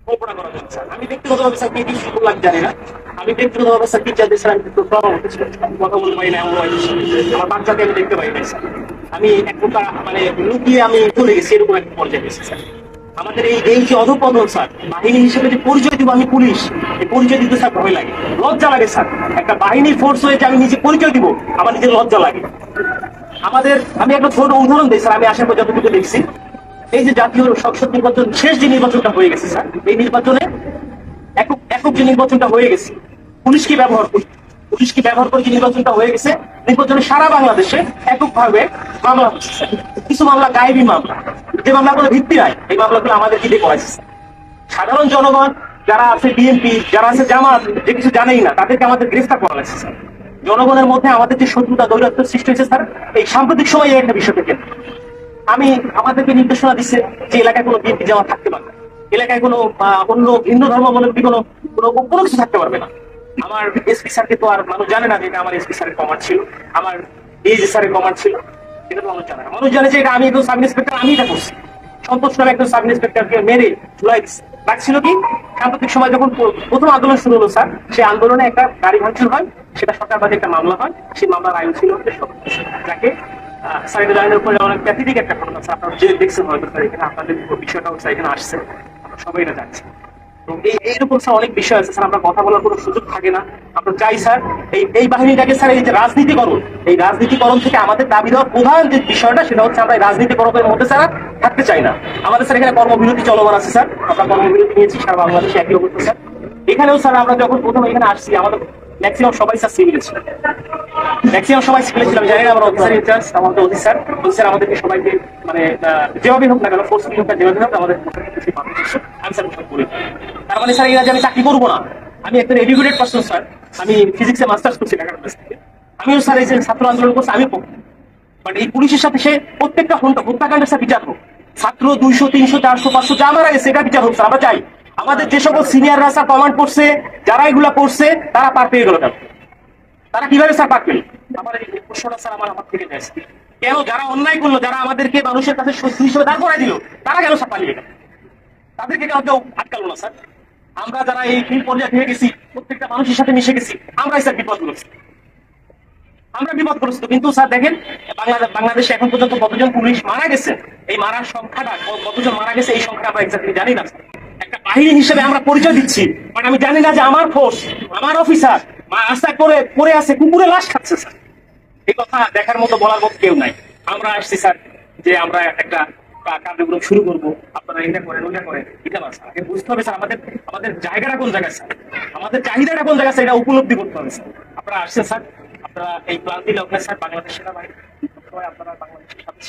কল্পনা করা যাচ্ছে না। আমি ব্যক্তিগতভাবে স্যার কি কি করলাম জানি না। আমি ব্যক্তিগতভাবে স্যার টিচারদের স্যার আমি একটু প্রভাব হতেছিল, কথা বলতে পারি না এমন হয়েছে। আমার বাচ্চাকে আমি দেখতে পাই নাই স্যার। আমি এক প্রকার মানে লুকিয়ে আমি চলে গেছি, এরকম একটা পর্যায়ে গেছি স্যার। আমাদের এই এই যে অধপতন স্যার, বাহিনী হিসেবে যে পরিচয় দিব আমি পুলিশ, এই পরিচয় দিতে স্যার ভয় লাগে, লজ্জা লাগে স্যার। একটা বাহিনীর ফোর্স হয়ে যে আমি নিজে পরিচয় দিব, আমার নিজের লজ্জা লাগে। আমাদের আমি একটা ছোট উদাহরণ দিই স্যার, আমি আসার পর যতটুকু দেখছি, এই যে জাতীয় সংসদ নির্বাচন শেষ যে নির্বাচনটা হয়ে গেছে স্যার, এই নির্বাচনে একক একক যে নির্বাচনটা হয়ে গেছে, পুলিশকে ব্যবহার করি, পুলিশকে ব্যবহার করে যে নির্বাচনটা হয়ে গেছে, নির্বাচনে সারা বাংলাদেশে এককভাবে মামলা হচ্ছে স্যার। কিছু মামলা গায়েবী মামলা, যে মামলাগুলো ভিত্তি নাই, এই মামলাগুলো আমাদের কি দিয়ে করাইছে স্যার। সাধারণ জনগণ যারা আছে, বিএনপি যারা আছে, জামাত, যে কিছু জানেই না, তাদেরকে আমাদের গ্রেফতার করা লাগছে স্যার। জনগণের মধ্যে আমাদের যে শত্রুতা দৈরাত্ম সৃষ্টি হয়েছে স্যার, এই সাম্প্রতিক সময়ে একটা বিষয় থেকে আমি আমাদেরকে নির্দেশনা দিচ্ছে যে এলাকায় কোনো বিএনপি জামাত থাকতে পারবে না, এলাকায় কোনো অন্য হিন্দু ধর্মাবলম্বী কোনো কোনো কিছু থাকতে পারবে না। আমার এসপি স্যারকে তো আর মানুষ জানে না যে এটা আমার এসপি স্যারের কমান্ড ছিল, আমার ডিএজি স্যারের কমান্ড ছিল, এটা তো মানুষ জানে না। মানুষ জানে যে এটা আমি একজন সাব ইন্সপেক্টর, আমি এটা করছি। সন্তোষ নামে একজন সাব ইন্সপেক্টরকে মেরে ঝুলাই দিচ্ছে। লাগছিল কি, সাম্প্রতিক সময় যখন প্রথম আন্দোলন শুরু হলো স্যার, সেই আন্দোলনে একটা গাড়ি ভাঙচুর হয়, সেটা সরকারবাদী একটা মামলা হয়। সেই মামলার আয়ু ছিল যাকে সাইড লাইনের উপরে অনেক প্যাথেটিক একটা ঘটনা স্যার, আপনারা যে দেখছেন হয়তো স্যার, এখানে আপনাদের বিষয়টাও স্যার এখানে আসছে, আমরা সবাই এটা জানছি। তো এইরকম স্যার অনেক বিষয় আছে স্যার, আমরা কথা বলার কোনো সুযোগ থাকে না। আমরা চাই স্যার এই বাহিনীটাকে স্যার, এই যে রাজনীতিকরণ, এই রাজনীতিকরণ থেকে আমাদের দাবি দেওয়ার প্রধান যে বিষয়টা, সেটা হচ্ছে আমরা এই রাজনীতিকরণের মধ্যে স্যার থাকতে চাই না। আমাদের স্যার এখানে কর্মবিরতি চলমান আছে স্যার, আমরা কর্মবিরতি নিয়েছি সারা বাংলাদেশে একই অবস্থা স্যার। এখানেও স্যার আমরা যখন প্রথম এখানে আসছি, আমাদের ম্যাক্সিমাম সবাই স্যার সিভিল ছিল, ম্যাক্সিমাম সবাই সিভিল ছিলাম। জানি না আমার অফিসার ইনচার্জ আমাদের অফিস স্যার, স্যার আমাদেরকে সবাইকে মানে যেভাবে হোক না কেন, ফোর্সফুলি হোক না যেভাবে হোক, আমাদের আমি স্যার পোশাক করি। তার মানে স্যার এরা যে আমি চাকরি করবো না, আমি একটা এডুকেটেড পার্সন স্যার, আমি ফিজিক্সে মাস্টার্স করছি ঢাকা ইউনিভার্সিটিতে। আমিও স্যার এই যে ছাত্র আন্দোলন করছি, আমি বাট এই পুলিশের সাথে সে প্রত্যেকটা হত্যাকাণ্ডের স্যার বিচার হোক। ছাত্র 200 300 400 500 যা মারা গেছে, এটা বিচার হোক স্যার। আমরা চাই আমাদের যে সকল সিনিয়ররা স্যার কমান্ড করছে, যারা এগুলা করছে, তারা পার পেয়ে গেল কেন? তারা কিভাবে স্যার পার পেল? আমার এই প্রশ্নটা স্যার আমার থেকে যাচ্ছে, কেন যারা অন্যায় করলো, যারা আমাদেরকে মানুষের কাছে শত্রু হিসেবে দাঁড় করাই দিল, তারা কেন স্যার পালিয়ে গেল? তাদেরকে কেন কেউ আটকালো না স্যার? আমরা যারা এই পর্যায়ে থেকে গেছি, প্রত্যেকটা মানুষের সাথে মিশে গেছি, আমরাই স্যার বিপদগ্রস্ত, আমরা বিপদগ্রস্ত। কিন্তু স্যার দেখেন, বাংলাদেশে এখন পর্যন্ত কতজন পুলিশ মারা গেছে, এই মারার সংখ্যাটা কতজন মারা গেছে, এই সংখ্যা আমরা এক্স্যাক্টলি জানি না। একটা বাহিনী হিসেবে আমরা পরিচয় দিচ্ছি, বাট আমি জানি না যে আমার ফোর্স, আমার অফিসার রাস্তায় পড়ে আছে, কুকুরে লাশ খাচ্ছে স্যার। এই কথা দেখার মতো, বলার মতো কেউ নাই। আমরা আসছি স্যার যে আমরা একটা কার্যক্রম শুরু করবো, আপনারা এটা করেন ওইটা করেন, এটা না স্যার। আগে বুঝতে হবে স্যার আমাদের আমাদের জায়গাটা কোন জায়গায় স্যার, আমাদের চাহিদাটা কোন জায়গায় স্যার, এটা উপলব্ধি করতে হবে স্যার। আপনারা আসছেন স্যার, আপনারা এই ক্লান্তি লগ্নে স্যার বাংলাদেশ সেনাবাহিনী আপনারা বাংলাদেশের সাথে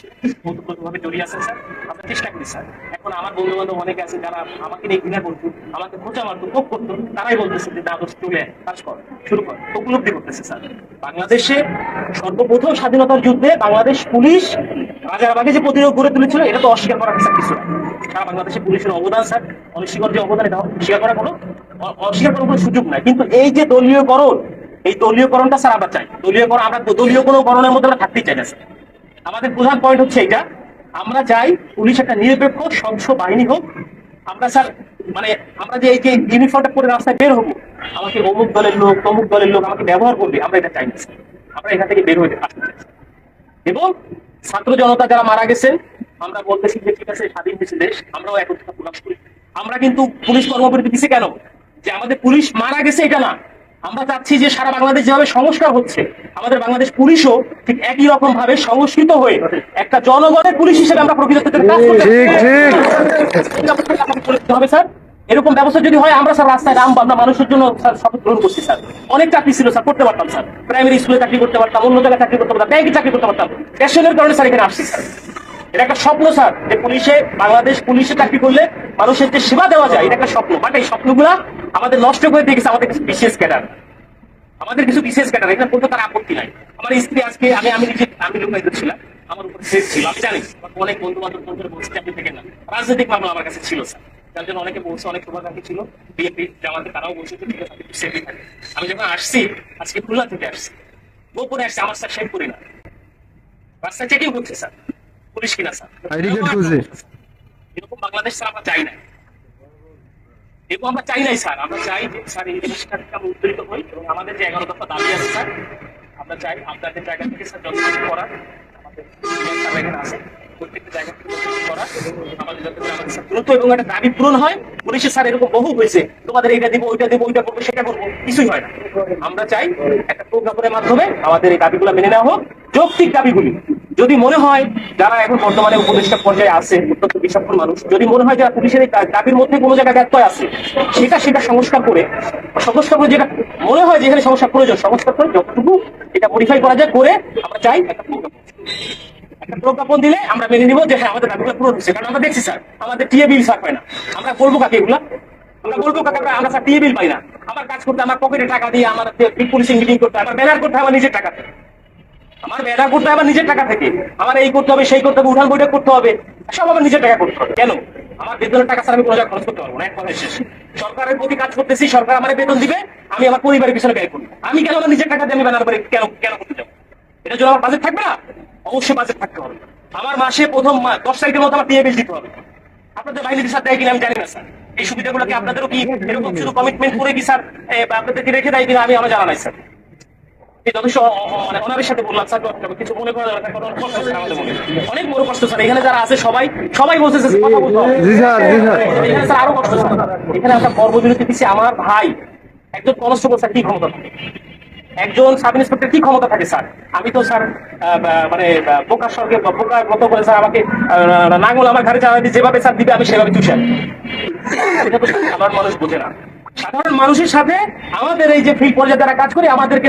ওতপ্রোতভাবে জড়িয়ে আছেন স্যার। আমরা চেষ্টা করি স্যার। এখন আমার বন্ধু বান্ধব অনেকে আছে যারা আমাকে নিয়ে ঘৃণা করতো, আমাকে খোঁচা মারতো, কোপ করতো, তারাই বলতেছে যে না দোষ, চলে কাজ কর, শুরু কর। উপলব্ধি করতেছে স্যার, বাংলাদেশে সর্বপ্রথম স্বাধীনতার যুদ্ধে বাংলাদেশ পুলিশ রাজারবাগে যে প্রতিরোধ গড়ে তুলেছিল, এটা তো অস্বীকার করার কিছু না। সারা বাংলাদেশে পুলিশের অবদান স্যার, অনস্বীকার যে অবদান, এটা অস্বীকার করার কোনো সুযোগ নাই। কিন্তু এই যে দলীয়করণ, এই দলীয়করণটা স্যার আমরা চাই। দলীয়করণ, আমরা দলীয় কোনো করণের মধ্যে আমরা থাকতেই চাই না স্যার। আমাদের প্রধান পয়েন্ট হচ্ছে এইটা, আমরা চাই পুলিশ একটা নিরপেক্ষ স্বচ্ছ বাহিনী হোক। আমরা স্যার মানে আমরা যে এই যে ইউনিফর্মটা পরে রাস্তায় বের হবো, আমাকে অমুক দলের লোক তমুক দলের লোক আমাকে ব্যবহার করবে, আমরা এটা চাই না স্যার। আমরা এখান থেকে বের হয়ে আসতে চাই। এবং ছাত্র জনতা যারা মারা গেছেন, আমরা বলতেছি যে ঠিক আছে, স্বাধীন হয়েছে দেশ, আমরাও একত্রিত প্রকাশ করি। আমরা কিন্তু পুলিশ কর্মবিরতি দিচ্ছি কেন? যে আমাদের পুলিশ মারা গেছে এটা না, আমরা চাচ্ছি যে সারা বাংলাদেশ যেভাবে সংস্কার হচ্ছে, আমাদের বাংলাদেশ পুলিশও ঠিক একই রকম ভাবে সংস্কৃত হয়ে একটা জনগণের পুলিশ হিসেবে আমরা প্রকৃত কাজ করতে হবে স্যার। এরকম ব্যবস্থা যদি হয়, আমরা স্যার রাস্তায় নামবো, আমরা মানুষের জন্য স্যার শপথ গ্রহণ করছি স্যার। অনেক চাকরি ছিল স্যার, করতে পারতাম স্যার, প্রাইমারি স্কুলে চাকরি করতে পারতাম, অন্য জায়গায় চাকরি করতে পারতাম, ব্যাংকে চাকরি করতে পারতাম। প্যাশনের কারণে স্যার এখানে আসছি স্যার। এটা একটা স্বপ্ন স্যার, যে বাংলাদেশ পুলিশে চাকরি করলে মানুষের যে সেবা দেওয়া যায়, এটা একটা স্বপ্ন। বাট এই স্বপ্নগুলা আমাদের নষ্ট করে দিয়ে গেছে আমাদের কিছু বিশেষ ক্যাডার, এখানে বলতে তার আপত্তি নাই। আমার স্ত্রী আজকে আমি লুকায়িত ছিলাম, আমার উপর শেষ ছিল, আমি জানি অনেক বন্ধু বান্ধব বলছে আপনি থেকে না। রাজনৈতিক মামলা আমার কাছে ছিল স্যার, যার জন্য অনেকে বলছে, অনেক শুভাকাঙ্ক্ষী ছিল, বিএনপি জামাতে, তারাও বলছে যে ঠিক আছে আপনি সেফই থাকে। আমি যখন আসছি, আজকে খুলনা থেকে আসছি, গোপনে আসছি, আমার স্যার সেভ করি না, রাস্তায় চেকিং হচ্ছে স্যার, পুলিশ কিনা স্যার, এরকম বাংলাদেশ স্যার আমরা চাই না। এবং আমরা চাই নাই স্যার, আমরা চাই যে স্যার এই জিনিসটা থেকে আমরা উত্তরিত হই এবং আমাদের যে 11 দফা দাবি আছে স্যার, আমরা চাই আপনাদের জায়গা থেকে স্যার যতটুকু করার আমাদের স্যার এখানে আছে, প্রত্যেকটা জায়গা থেকে যতটুকু করার আমাদের যাতে করে আমাদের স্যার দ্রুত এবং একটা দাবি পূরণ হয়। পুলিশের স্যার এরকম বহু হয়েছে, তোমাদের এইটা দিব ওইটা দিব ওইটা করবো সেটা করবো, কিছুই হয় না। আমরা চাই একটা প্রজ্ঞাপনের মাধ্যমে আমাদের এই দাবিগুলো মেনে নেওয়া হোক, যৌক্তিক দাবিগুলি। যদি মনে হয় যারা এখন বর্তমানে উপদেষ্টা পর্যায়ে আছে, অত্যন্ত বিচক্ষণ মানুষ, যদি মনে হয় যারা পুলিশের এই দাবির মধ্যে কোনো জায়গায় ব্যত্যয় আছে, সেটা সংস্কার করে যেটা মনে হয় যেখানে সংস্কার প্রয়োজন সংস্কার করে যতটুকু এটা মডিফাই করা যায় করে আমরা চাই একটা প্রজ্ঞাপন দিলে আমরা মেনে নিব যে হ্যাঁ আমাদের দাবিগুলো পূরণ হচ্ছে। কারণ আমরা দেখছি স্যার আমাদের টিএ বিল স্যার পাই না, আমরা বলবো কাকে এগুলা, আমরা বলবো কাকে আমরা স্যার টিএ বিল পাই না। আমার কাজ করতে আমার পকেটে টাকা দিয়ে আমার পুলিশিং মিটিং করতে আমার ব্যানার করতে আমার নিজের টাকা থেকে, আমার ব্যানার করতে হবে আমার নিজের টাকা থেকে, আমার এই করতে হবে সেই করতে হবে উঠান বৈঠক করতে হবে, সব আমার নিজের টাকা করতে হবে। কেন আমার বেতনের টাকা স্যার আমি কোনো জায়গায় খরচ করতে পারবো না, এক কথা শেষ। সরকারের প্রতি কাজ করতেছি, সরকার আমার বেতন দিবে, আমি আমার পরিবারের পিছনে ব্যয় করবো, আমি কেন আমার নিজের টাকা দিয়ে আমি ব্যানার করে কেন কেন করতে যাবো? এটা জন্য আমার বাজেট থাকবে না? অবশ্যই বাজেট থাকতে হবে। আমার মাসে প্রথম 10 তারিখের মতো আমার টিএ বিল দিতে হবে। আপনাদের বাহিনীর সাথে দেয় কিনা আমি জানি না স্যার, এই সুবিধাগুলো কি আপনাদেরও কি এরকম শুধু কমিটমেন্ট করে কি স্যার আপনাদেরকে রেখে দেয় কিনা আমি আমার জানা নাই স্যার। যথেষ্ট মানে ওনাদের সাথে বললাম স্যার কিছু মনে করার দরকার, কারণ কষ্ট স্যার আমাদের মনে অনেক বড় কষ্ট স্যার। এখানে যারা আছে সবাই সবাই বলতেছে কথা বলতে হবে। এখানে স্যার আরো কষ্ট স্যার, এখানে একটা কর্মবিরতি দিচ্ছি আমার ভাই একজন কনস্টেবল স্যার কি ক্ষমতা থাকে, একজন সাব ইন্সপেক্টর কি ক্ষমতা থাকে স্যার? আমি তো স্যার মানে বোকার সঙ্গে বোকার মতো করে স্যার আমাকে নাঙ্গল আমার ঘরে চালাতে যেভাবে স্যার দিবে আমি সেভাবে চুষে আনি। এটা তো সাধারণ মানুষ বোঝে না। সাধারণ মানুষের সাথে আমাদের এই যে ফিল্ড পর্যায়ে যারা কাজ করে আমাদেরকে